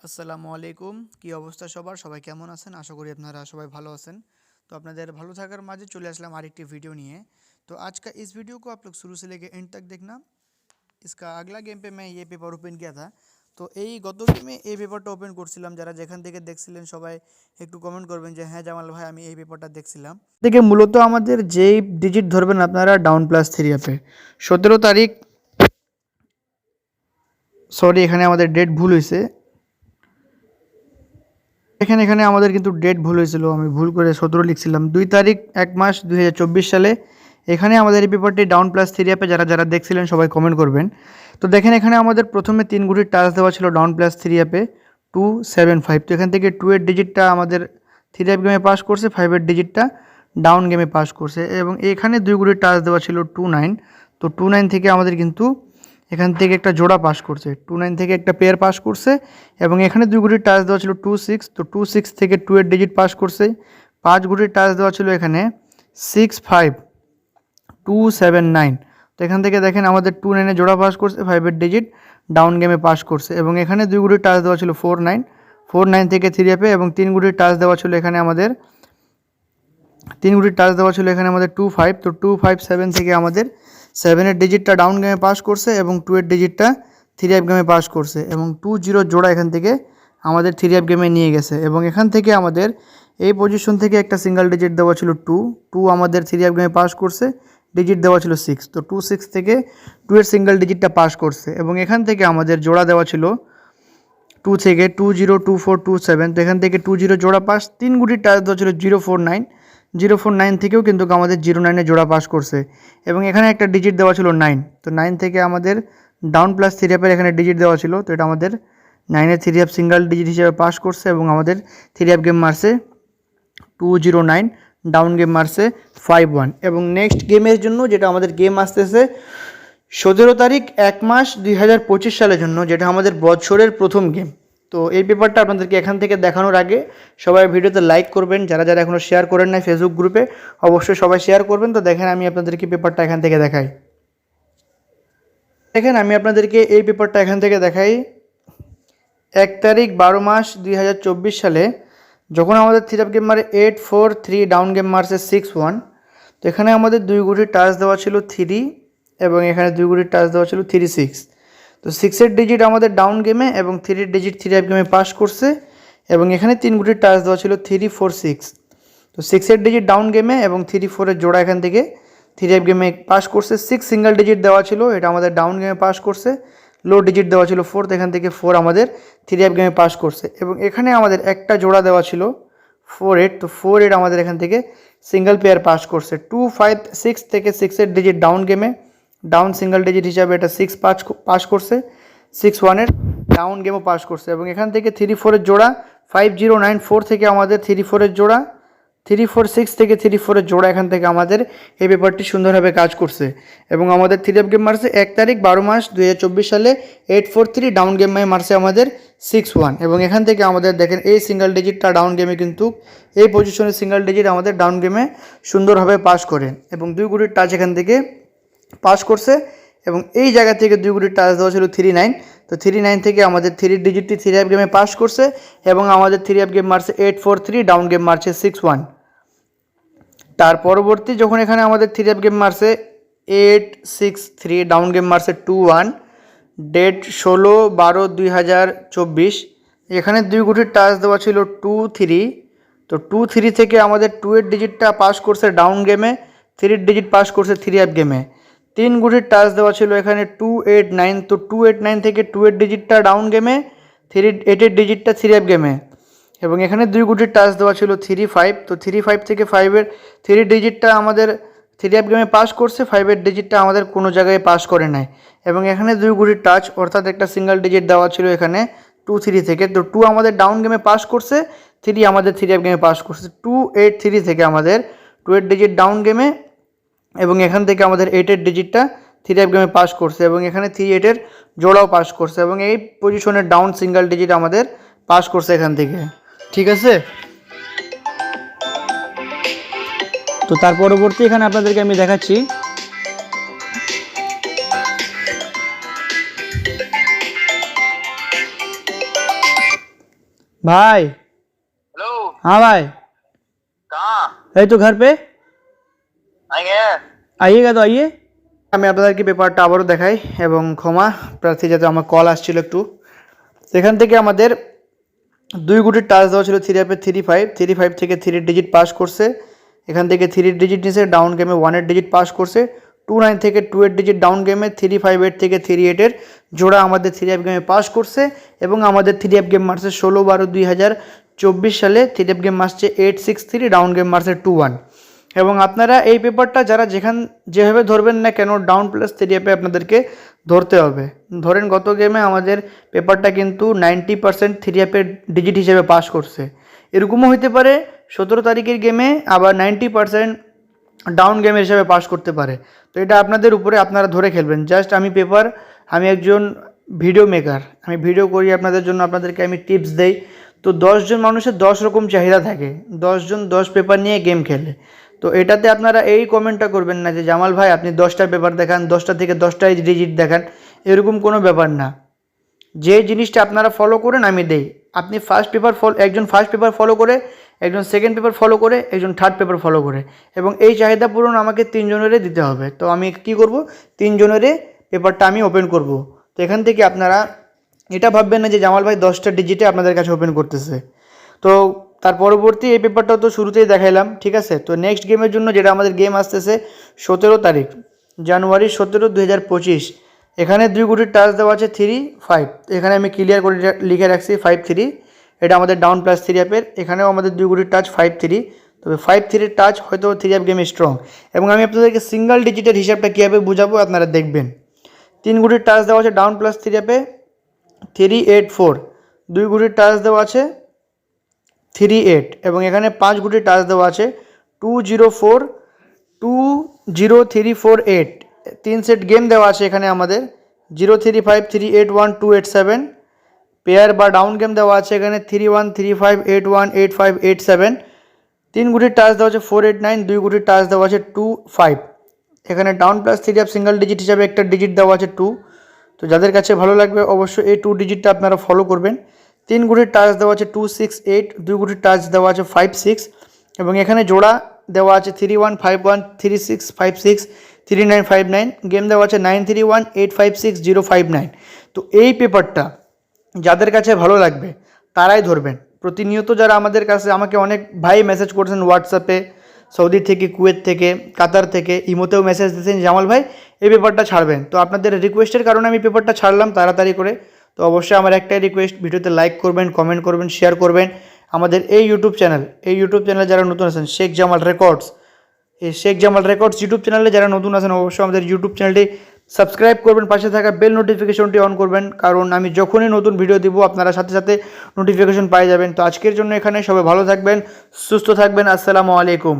আসসালামু আলাইকুম। কি অবস্থা সবার? সবাই কেমন আছেন? আশা করি আপনারা সবাই ভালো আছেন। तो আপনাদের ভালো থাকার মাঝে চলে আসলাম আরেকটি वीडियो নিয়ে। तो आज का इस वीडियो को आप लोग शुरू से लेके एंड तक देखना। इसका अगला गेम पे मैं ये पेपर ओपन किया था। তো এই গত গেমে এই পেপারটা ওপেন করছিলাম। যারা যেখান থেকে দেখছিলেন সবাই একটু কমেন্ট করবেন যে হ্যাঁ জামাল ভাই আমি এই পেপারটা দেখছিলাম। থেকে মূলত আমাদের যেই ডিজিট ধরবেন আপনারা ডাউন প্লাস 3 অ্যাপে 17 তারিখ, সরি এখানে আমাদের ডেট ভুল হয়েছে। এখানে আমাদের কিন্তু ডেট ভুল হয়েছিল, আমি ভুল করে 17 লিখছিলাম। 2 তারিখ 1 মাস 2024 সালে এখানে আমাদের এই পেপারটি ডাউন প্লাস 3 অ্যাপে যারা দেখছিলেন সবাই কমেন্ট করবেন। তো দেখেন এখানে আমাদের প্রথমে 3 গুটির টাচ দেওয়া ছিল ডাউন প্লাস 3 অ্যাপে 275। তো এখান থেকে 2 এর ডিজিটটা আমাদের 3 অ্যাপ গেমে পাস করছে, 5 এর ডিজিটটা ডাউন গেমে পাস করছে এবং এখানে 2 গুটির টাচ দেওয়া ছিল 29। তো 29 থেকে আমাদের কিন্তু এখান থেকে একটা জোড়া পাস করছে, 29 থেকে একটা পেয়ার পাস করছে এবং এখানে 2 গুটির টাচ দেওয়া ছিল 26। তো 26 থেকে 2 এর ডিজিট পাস করছে। 5 গুটির টাচ দেওয়া ছিল এখানে 65279। তো এখান থেকে দেখেন আমাদের 29 জোড়া পাস করছে, 5 এর ডিজিট ডাউন গেমে পাস করছে এবং এখানে 2 গুটির টাচ দেওয়া ছিল 49 থেকে 3 অ্যাপে এবং 3 গুটির টাচ দেওয়া ছিল এখানে আমাদের 25। তো 257 থেকে আমাদের 7 এর ডিজিটটা ডাউন গেমে পাস করছে এবং 2 এর ডিজিটটা 3 অ্যাপ গেমে পাস করছে এবং 20 জোড়া এখান থেকে আমাদের 3 অ্যাপ গেমে নিয়ে গেছে এবং এখান থেকে আমাদের এই পজিশন থেকে একটা সিঙ্গেল ডিজিট দেওয়া ছিল 2 আমাদের 3 অ্যাপ গেমে পাস করছে, ডিজিট দেওয়া ছিল 6। তো 6 থেকে 2 এর সিঙ্গেল ডিজিটটা পাস করছে এবং এখান থেকে আমাদের জোড়া দেওয়া ছিল 2 থেকে 202427। তো এখান থেকে 20 জোড়া পাস, 3 গুটির টাচ দেওয়া ছিল 049 থেকেও কিন্তু আমাদের 09 জোড়া পাস করছে এবং এখানে একটা ডিজিট দেওয়া ছিল 9। তো 9 থেকে আমাদের ডাউন প্লাস 3 অ্যাপের এখানে ডিজিট দেওয়া ছিল, তো এটা আমাদের 9 এর 3 অ্যাপ সিঙ্গেল ডিজিট হিসেবে পাস করছে এবং আমাদের 3 অ্যাপ গেম মারছে 209, ডাউন গেম মারছে 51 এবং নেক্সট গেমের জন্য যেটা আমাদের গেম আসতেছে 17 তারিখ 1 মাস 2025 সালের জন্য, যেটা আমাদের বছরের প্রথম গেম। তো এই পেপারটা আপনাদেরকে এখান থেকে দেখানোর আগে সবাই ভিডিওতে লাইক করবেন, যারা এখনও শেয়ার করেন নাই ফেসবুক গ্রুপে অবশ্যই সবাই শেয়ার করবেন। তো দেখেন আমি আপনাদেরকে পেপারটা এখান থেকে দেখাই। দেখেন আমি আপনাদেরকে এই পেপারটা এখান থেকে দেখাই। 1 তারিখ 12 মাস 2024 সালে যখন আমাদের 3 অ্যাপ গেম মারে 843, ডাউন গেম মারছে 61। তো এখানে আমাদের 2 গুটির টাচ দেওয়া ছিল 3 এবং এখানে 2 গুটির টাচ দেওয়া ছিল 36। তো 6 এর ডিজিট আমাদের ডাউন গেমে এবং 3 এর ডিজিট 3 অ্যাপ গেমে পাস করছে এবং এখানে 3 গুটির টাচ দেওয়া ছিল 346। তো 6 এর ডিজিট ডাউন গেমে এবং 34 এর জোড়া এখান থেকে 3 অ্যাপ গেমে পাস করছে। 6 সিঙ্গেল ডিজিট দেওয়া ছিল, এটা আমাদের ডাউন গেমে পাস করছে। লো ডিজিট দেওয়া ছিল 4, এখান থেকে 4 আমাদের 3 অ্যাপ গেমে পাস করছে এবং এখানে আমাদের একটা জোড়া দেওয়া ছিল 48। তো 48 আমাদের এখান থেকে সিঙ্গেল পেয়ার পাস করছে। 256 থেকে 6 এর ডিজিট ডাউন গেমে ডাউন সিঙ্গেল ডিজিট হিসাবে এটা 6 পাস করছে। 61 ডাউন গেমও পাস করছে এবং এখান থেকে 34 এর জোড়া 5094 থেকে আমাদের 34 এর জোড়া 346 থেকে 34 এর জোড়া এখান থেকে আমাদের এই পেপারটি সুন্দরভাবে কাজ করছে এবং আমাদের 3 অ্যাপ গেম মারছে 1 তারিখ 12 মাস 2024 সালে 843, ডাউন গেম মারছে আমাদের 61 এবং এখান থেকে আমাদের দেখেন এই সিঙ্গেল ডিজিটটা ডাউন গেমে কিন্তু এই পজিশনে সিঙ্গেল ডিজিট আমাদের ডাউন গেমে সুন্দরভাবে পাস করে এবং 2 গুটির টাচ এখান থেকে পাস করছে এবং এই জায়গা থেকে 2 গুটির টাচ দেওয়া ছিল 39। তো 39 থেকে আমাদের 3 ডিজিটটি 3 অ্যাপ গেমে পাস করছে এবং আমাদের 3 অ্যাপ গেম মারছে 843, ডাউন গেম মারছে 61। তার পরবর্তী যখন এখানে আমাদের 3 অ্যাপ গেম মারছে 863, ডাউন গেম মারছে 21, ডেট 16/12/2024। এখানে 2 গুটির টাচ দেওয়া ছিল 23। তো 23 থেকে আমাদের 2 এর ডিজিটটা পাস করছে ডাউন গেমে, 3 এর ডিজিট পাস করছে 3 অ্যাপ গেমে। 3 গুটির টাচ দেওয়া ছিল এখানে 289। তো 289 থেকে 2 এর ডিজিটটা ডাউন গেমে, 8 এর ডিজিটটা 3 অ্যাপ গেমে এবং এখানে 2 গুটির টাচ দেওয়া ছিল 35। তো 35 থেকে 5 এর 3 ডিজিটটা আমাদের 3 অ্যাপ গেমে পাস করছে, 5 এর ডিজিটটা আমাদের কোনো জায়গায় পাস করে নাই এবং এখানে 2 গুটির টাচ অর্থাৎ একটা সিঙ্গেল ডিজিট দেওয়া ছিল এখানে 23 থেকে। তো 2 আমাদের ডাউন গেমে পাস করছে, 3 আমাদের 3 অ্যাপ গেমে পাস করছে। 283 থেকে আমাদের 2 এর ডিজিট ডাউন গেমে এবং এখান থেকে আমাদের 8 এর ডিজিটটা 3 অ্যাপ গেমে পাস করছে এবং এখানে 38 এর জোড়াও পাস করছে এবং এই পজিশনের ডাউন সিঙ্গেল ডিজিট আমাদের পাস করছে এখান থেকে। ঠিক আছে, তো তার পরবর্তী এখানে আপনাদেরকে আমি দেখাচ্ছি भाई। हेलो। हाँ भाई। कहाँ? এই তো घर पे। आएंगे। आइएगा तो आइए। আমি আপনাদেরকে পেপারটা আবারও দেখাই এবং ক্ষমা প্রার্থী যাতে আমার কল আসছিল একটু। এখান থেকে আমাদের 2 গুটির টাচ দেওয়া ছিল 3 অ্যাপে 3-5 থেকে 3 ডিজিট পাস করছে। এখান থেকে 3 ডিজিট নিচে ডাউন গেমে 1 ডিজিট পাস করছে। 2-9 থেকে 2 ডিজিট ডাউন গেমে 3-5 থেকে 3-8 জোড়া আমাদের 3 অ্যাপ গেমে পাস করছে এবং আমাদের 3 অ্যাপ গেম মারছে 16/12/2024 সালে 3 অ্যাপ গেম মারছে 863, ডাউন গেম মারছে 2-1। এবং আপনারা এই পেপারটা যারা যেভাবে ধরবেন না কেন ডাউন প্লাস 3 অ্যাপে আপনাদেরকে ধরতে হবে। ধরেন গত গেমে আমাদের পেপারটা কিন্তু 90% 3 অ্যাপের ডিজিট হিসেবে পাস করছে। এরকমও হইতে পারে 17 তারিখের গেমে আবার 90% ডাউন গেমের হিসাবে পাস করতে পারে। তো এটা আপনাদের উপরে, আপনারা ধরে খেলবেন। জাস্ট আমি একজন ভিডিও মেকার, আমি ভিডিও করি আপনাদের জন্য, আপনাদেরকে আমি টিপস দেই। তো 10 জন মানুষের 10 রকম চাহিদা থাকে, 10 জন 10 পেপার নিয়ে গেম খেলে। তো এটাতে আপনারা এই কমেন্টটা করবেন না যে জামাল ভাই আপনি 10টা পেপার দেখান, 10টা থেকে 10টাই ডিজিট দেখান, এরকম কোনো ব্যাপার না। যে জিনিসটা আপনারা ফলো করেন আমি দেই। আপনি একজন ফার্স্ট পেপার ফলো করে, একজন সেকেন্ড পেপার ফলো করে, একজন থার্ড পেপার ফলো করে, এবং এই চাহিদা পূরণ আমাকে 3 জনেরই দিতে হবে। তো আমি কি করব, 3 জনেরই পেপারটা আমি ওপেন করব। তো এখান থেকে আপনারা এটা ভাববেন না যে জামাল ভাই 10টা ডিজিটে আপনাদের কাছে ওপেন করতেছে। তো তার পরবর্তী এই পেপারটাও তো শুরুতেই দেখাইলাম, ঠিক আছে। তো নেক্সট গেমের জন্য যেটা আমাদের গেম আসতেছে 17 তারিখ জানুয়ারি 17, 2025। এখানে 2 গুটির টাচ দেওয়া আছে 3-5। এখানে আমি ক্লিয়ার করে লিখে রাখছি 5-3। এটা আমাদের ডাউন প্লাস 3 অ্যাপের। এখানেও আমাদের 2 গুটির টাচ 5-3। তবে 5-3 টাচ হয়তো 3 অ্যাপ গেমে স্ট্রং। এবং আমি আপনাদেরকে সিঙ্গেল ডিজিটের হিসাবটা কীভাবে বুঝাবো আপনারা দেখবেন। 3 গুটির টাচ দেওয়া আছে ডাউন প্লাস 3 অ্যাপে 3-8-4। 2 গুটির টাচ দেওয়া আছে 3-8 এবং এখানে 5 গুটির টাচ দেওয়া আছে 2-0-4, 2-0-3-4-8। 3 সেট গেম দেওয়া আছে এখানে আমাদের 0-3-5, 3-8-1, 2-8-7। পেয়ার বা ডাউন গেম দেওয়া আছে এখানে 3-1, 3-5, 8-1, 8-5, 8-7। 3 গুটির টাচ দেওয়া আছে 4-8-9, 2 গুটির টাচ দেওয়া আছে 2-5। এখানে down plus 3 app single digit হিসাবে একটা ডিজিট দেওয়া আছে 2। তো যাদের কাছে ভালো লাগবে অবশ্যই এই 2 ডিজিটটা আপনারা ফলো করবেন। 3 গুটির টাচ দেওয়া আছে 2-6-8, 2 গুটির টাচ দেওয়া আছে 5-6 এবং এখানে জোড়া দেওয়া আছে 3-1, 5-1, 3-6, 5-6, 3-9, 5-9। গেম দেওয়া আছে 9-3-1, 8-5-6, 0-5-9। তো এই পেপারটা যাদের কাছে ভালো লাগবে তারাই ধরবেন। প্রতিনিয়ত যারা আমাদের কাছে, আমাকে অনেক ভাই মেসেজ করছেন হোয়াটসঅ্যাপে, সৌদি থেকে, কুয়েত থেকে, কাতার থেকে, ইমোতেও মেসেজ দিয়েছেন জামাল ভাই এই পেপারটা ছাড়বেন। তো আপনাদের রিকোয়েস্টের কারণে আমি পেপারটা ছাড়লাম তাড়াতাড়ি করে। তো অবশ্যই আমার একটাই রিকোয়েস্ট, ভিডিওতে লাইক করবেন, কমেন্ট করবেন, শেয়ার করবেন। আমাদের এই ইউটিউব চ্যানেলে যারা নতুন আছেন, শেখ জামাল রেকর্ডস, এই শেখ জামাল রেকর্ডস ইউটিউব চ্যানেলে যারা নতুন আছেন অবশ্যই আমাদের ইউটিউব চ্যানেলটি সাবস্ক্রাইব করবেন, পাশে থাকা বেল নোটিফিকেশনটি অন করবেন, কারণ আমি যখনই নতুন ভিডিও দিব আপনারা সাথে সাথে নোটিফিকেশন পেয়ে যাবেন। তো আজকের জন্য এখানে সবাই ভালো থাকবেন, সুস্থ থাকবেন। আসসালামু আলাইকুম।